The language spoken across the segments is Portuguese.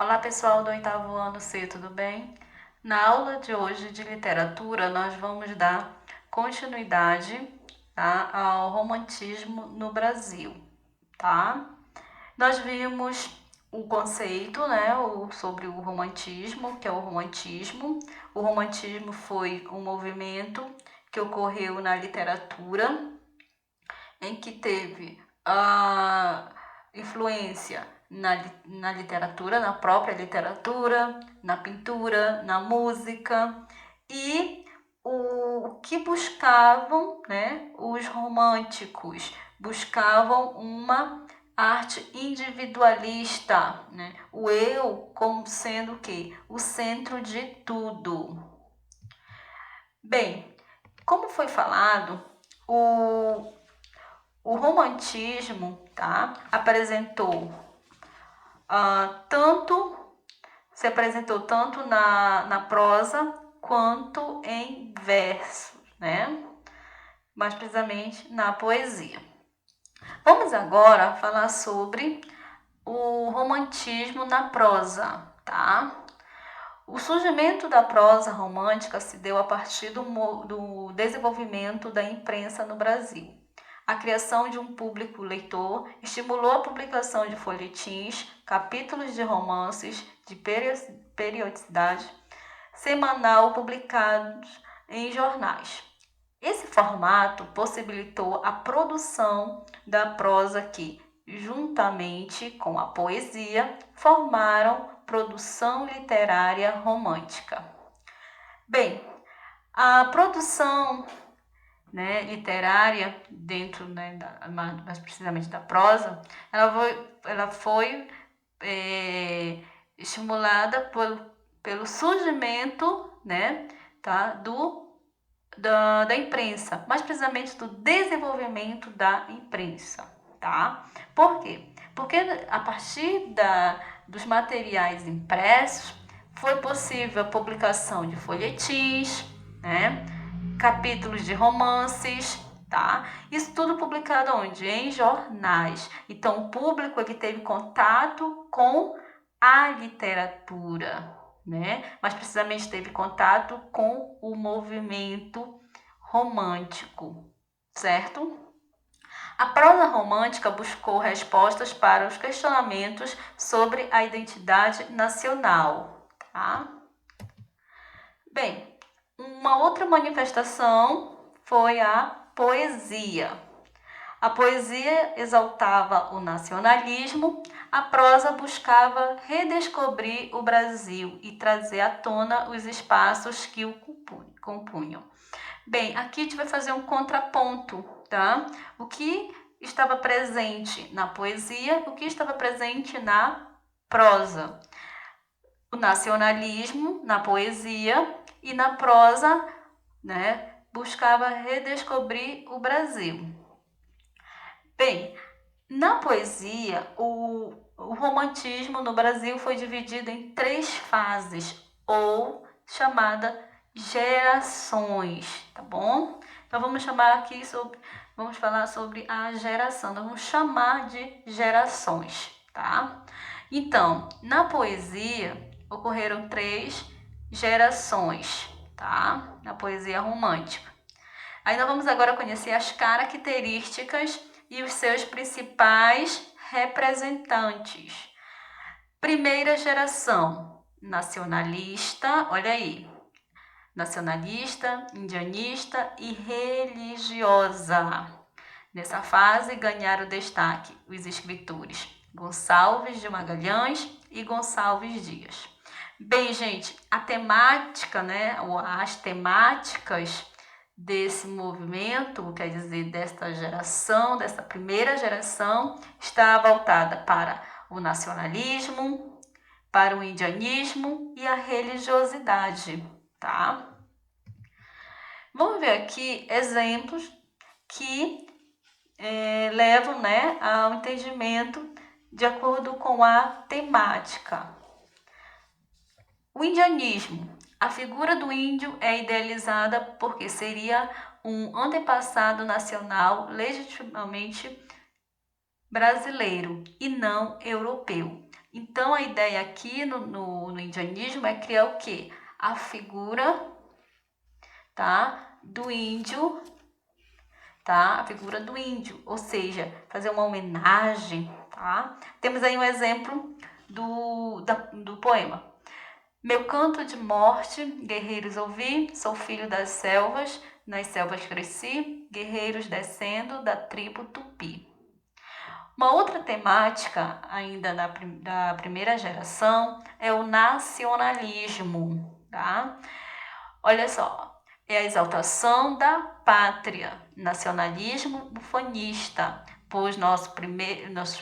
Olá pessoal do oitavo ano C, tudo bem? Na aula de hoje de literatura, nós vamos dar continuidade, tá, ao romantismo no Brasil, tá? Nós vimos o conceito, né, sobre o romantismo, que é o romantismo. O romantismo foi um movimento que ocorreu na literatura, em que teve a influência na literatura, na própria literatura, na pintura, na música, e o que buscavam, né, os românticos, buscavam uma arte individualista, né, o eu como sendo o quê? O centro de tudo. Bem, como foi falado, o o romantismo, tá, tanto se apresentou tanto na prosa quanto em versos, né? Mais precisamente na poesia. Vamos agora falar sobre o romantismo na prosa, tá? O surgimento da prosa romântica se deu a partir do desenvolvimento da imprensa no Brasil. A criação de um público leitor estimulou a publicação de folhetins, capítulos de romances de periodicidade semanal publicados em jornais. Esse formato possibilitou a produção da prosa que, juntamente com a poesia, formaram produção literária romântica. Bem, a produção, né, literária dentro, né, mais precisamente da prosa, ela foi estimulada pelo surgimento, né, tá, da imprensa, mais precisamente do desenvolvimento da imprensa, tá? Por quê? Porque a partir dos materiais impressos foi possível a publicação de folhetins, né? Capítulos de romances, tá? Isso tudo publicado onde? Em jornais. Então, o público ele teve contato com a literatura, né? Mas precisamente teve contato com o movimento romântico, certo? A prosa romântica buscou respostas para os questionamentos sobre a identidade nacional, tá? Bem, uma outra manifestação foi a poesia. A poesia exaltava o nacionalismo, a prosa buscava redescobrir o Brasil e trazer à tona os espaços que o compunham. Bem, aqui a gente vai fazer um contraponto, tá? O que estava presente na poesia, o que estava presente na prosa. O nacionalismo na poesia e na prosa, né, buscava redescobrir o Brasil. Bem, na poesia, o romantismo no Brasil foi dividido em 3 fases, ou chamada gerações, tá bom? Então vamos falar sobre a geração, então, vamos chamar de gerações, tá? Então, na poesia ocorreram 3 gerações, tá? Na poesia romântica. Aí nós vamos agora conhecer as características e os seus principais representantes. Primeira geração, nacionalista, olha aí, nacionalista, indianista e religiosa. Nessa fase ganharam destaque os escritores Gonçalves de Magalhães e Gonçalves Dias. Bem, gente, a temática, né, ou as temáticas desse movimento, quer dizer, desta geração, dessa primeira geração, está voltada para o nacionalismo, para o indianismo e a religiosidade, tá? Vamos ver aqui exemplos que levam, né, ao entendimento de acordo com a temática. O indianismo. A figura do índio é idealizada porque seria um antepassado nacional legitimamente brasileiro e não europeu. Então, a ideia aqui no indianismo é criar o quê? A figura, tá? Do índio, tá? A figura do índio, ou seja, fazer uma homenagem, tá? Temos aí um exemplo do poema. Meu canto de morte, guerreiros ouvi, sou filho das selvas, nas selvas cresci, guerreiros descendo da tribo Tupi. Uma outra temática, ainda da primeira geração, é o nacionalismo, tá? Olha só, é a exaltação da pátria, nacionalismo ufanista, pois nossos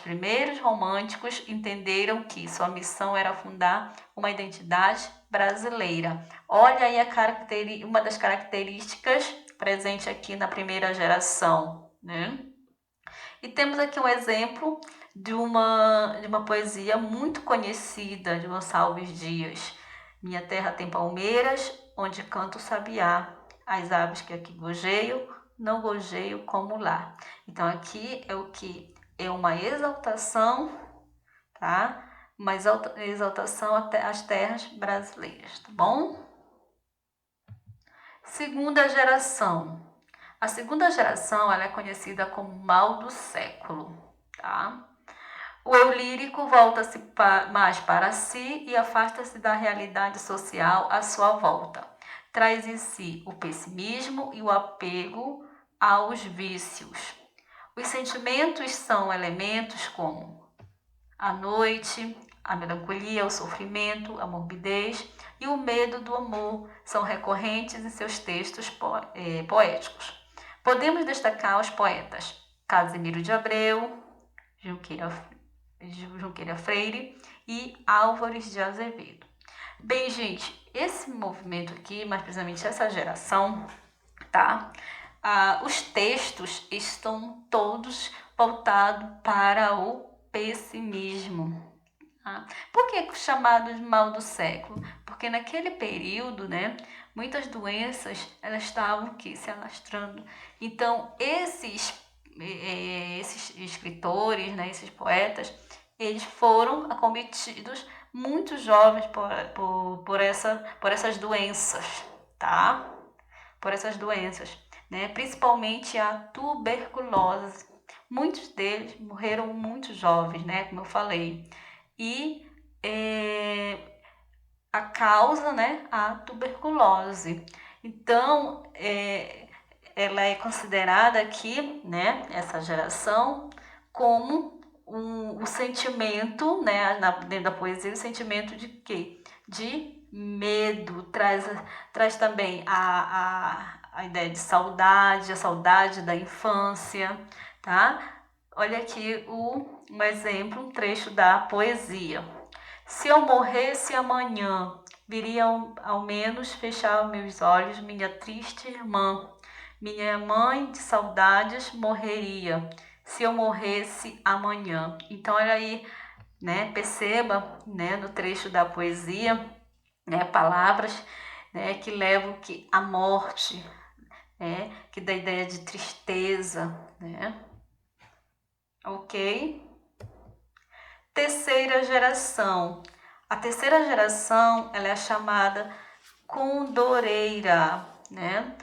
primeiros românticos entenderam que sua missão era fundar uma identidade brasileira. Olha aí uma das características presente aqui na primeira geração, né? E temos aqui um exemplo de uma poesia muito conhecida de Gonçalves Dias. Minha terra tem palmeiras, onde canta o sabiá. As aves que aqui gojeio, não gojeio como lá. Então aqui é o que? É uma exaltação, tá? Uma exaltação às terras brasileiras, tá bom? Segunda geração. A segunda geração ela é conhecida como mal do século, tá? O eu lírico volta-se mais para si e afasta-se da realidade social à sua volta. Traz em si o pessimismo e o apego aos vícios. Os sentimentos são elementos como a noite, a melancolia, o sofrimento, a morbidez e o medo do amor são recorrentes em seus textos poéticos. Podemos destacar os poetas Casimiro de Abreu, Junqueira Freire e Álvares de Azevedo. Bem, gente, esse movimento aqui, mais precisamente essa geração, tá? Os textos estão todos voltados para o pessimismo. Tá? Por que chamados de mal do século? Porque naquele período, né, muitas doenças elas estavam aqui se alastrando. Então, esses escritores, né, esses poetas, eles foram acometidos muito jovens por essas doenças, tá? Por essas doenças, né? Principalmente a tuberculose. Muitos deles morreram muito jovens, né? Como eu falei. E a causa, né? A tuberculose. Então, ela é considerada aqui, né? Essa geração, como o sentimento, né, dentro da poesia, o sentimento de quê? De medo, traz também a ideia de saudade, a saudade da infância, tá? Olha aqui um exemplo, um trecho da poesia. Se eu morresse amanhã, viria ao menos fechar meus olhos minha triste irmã. Minha mãe de saudades morreria se eu morresse amanhã. Então, olha aí, né? Perceba, né, no trecho da poesia, né, palavras, né, que levam que a morte, né, que dá ideia de tristeza, né? Ok? Terceira geração. A terceira geração, ela é chamada condoreira, né?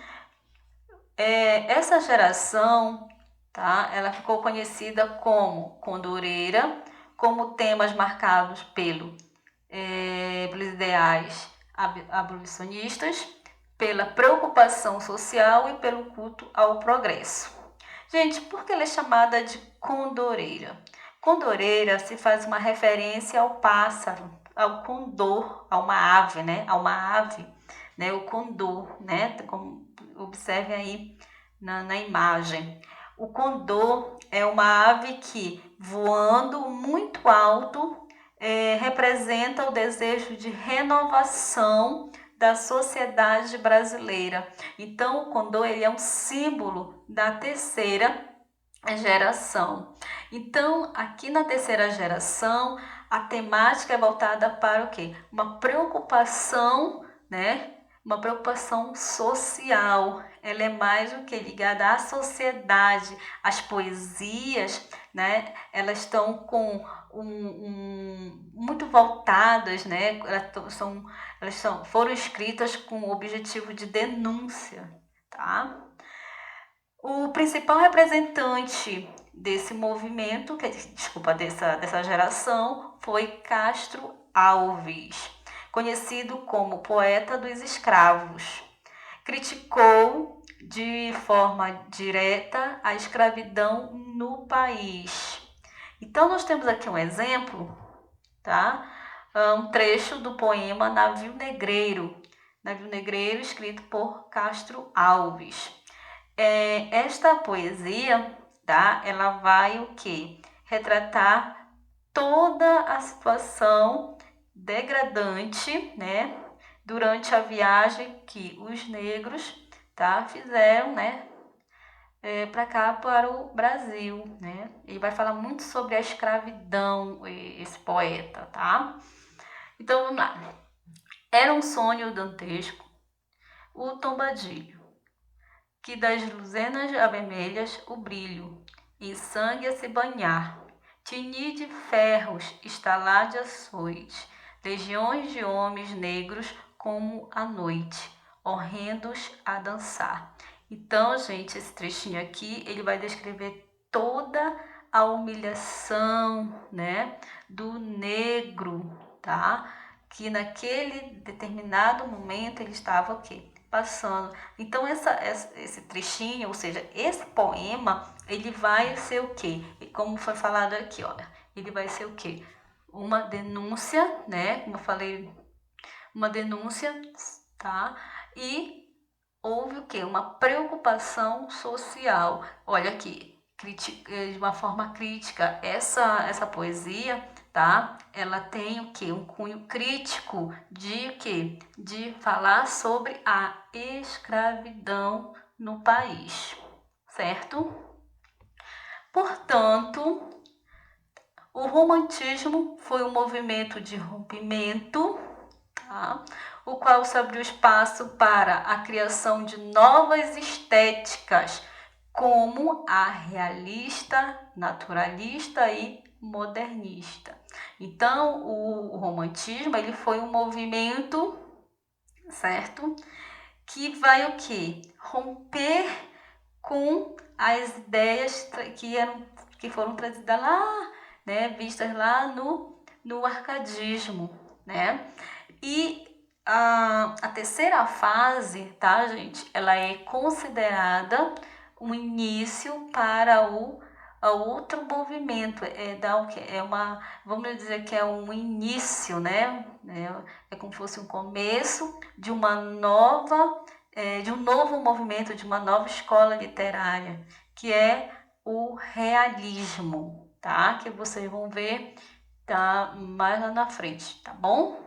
Essa geração, tá? Ela ficou conhecida como condoreira, como temas marcados pelos ideais abolicionistas, pela preocupação social e pelo culto ao progresso. Gente, por que ela é chamada de condoreira? Condoreira se faz uma referência ao pássaro, ao condor, a uma ave, né? A uma ave, né? O condor, né? Como observe aí na imagem. O condor é uma ave que, voando muito alto, representa o desejo de renovação da sociedade brasileira. Então, o condor ele é um símbolo da terceira geração. Então, aqui na terceira geração, a temática é voltada para o quê? Uma preocupação, né? Uma preocupação social. Ela é mais do que ligada à sociedade. As poesias, né? Elas estão com muito voltadas, né? Foram escritas com o objetivo de denúncia, tá? O principal representante desse movimento, dessa geração, foi Castro Alves, conhecido como poeta dos escravos. Criticou de forma direta a escravidão no país. Então, nós temos aqui um exemplo, tá? Um trecho do poema Navio Negreiro, escrito por Castro Alves. Esta poesia, tá? Ela vai o quê? Retratar toda a situação degradante, né? Durante a viagem que os negros, tá? Fizeram, né? Para cá, para o Brasil, né? Ele vai falar muito sobre a escravidão, esse poeta, tá? Então, vamos lá. Era um sonho dantesco, o tombadilho, que das luzenas vermelhas o brilho, em sangue a se banhar, tinir de ferros, estalar de açoite, legiões de homens negros como a noite, horrendos a dançar. Então, gente, esse trechinho aqui, ele vai descrever toda a humilhação, né, do negro, tá? Que naquele determinado momento ele estava o quê? Passando. Então, esse trechinho, ou seja, esse poema, ele vai ser o quê? Como foi falado aqui, olha, ele vai ser o quê? Uma denúncia, né? Como eu falei, uma denúncia, tá? E houve o quê? Uma preocupação social. Olha aqui, de uma forma crítica, essa poesia, tá? Ela tem o quê? Um cunho crítico de quê? De falar sobre a escravidão no país, certo? Portanto, o romantismo foi um movimento de rompimento, tá? O qual se abriu espaço para a criação de novas estéticas, como a realista, naturalista e modernista. Então, o romantismo ele foi um movimento, certo? Que vai o quê? Romper com as ideias que foram trazidas lá, né? Vistas lá no arcadismo, né? E a terceira fase, tá, gente? Ela é considerada um início para o outro movimento. Vamos dizer que é um início, né? É como se fosse um começo de de um novo movimento, de uma nova escola literária, que é o realismo, tá? Que vocês vão ver, tá, mais lá na frente, tá bom?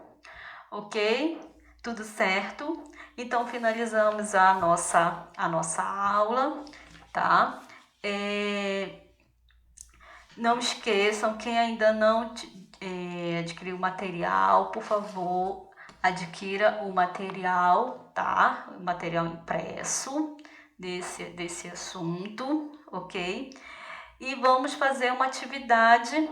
Ok? Tudo certo? Então, finalizamos a nossa aula, tá? Não esqueçam, quem ainda não adquiriu o material, por favor, adquira o material, tá? O material impresso desse assunto, ok? E vamos fazer uma atividade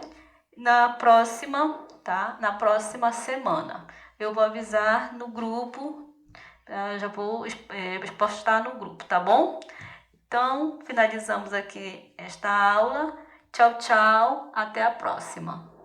na próxima, tá? Na próxima semana. Eu vou avisar no grupo, já vou postar no grupo, tá bom? Então, finalizamos aqui esta aula. Tchau, tchau. Até a próxima.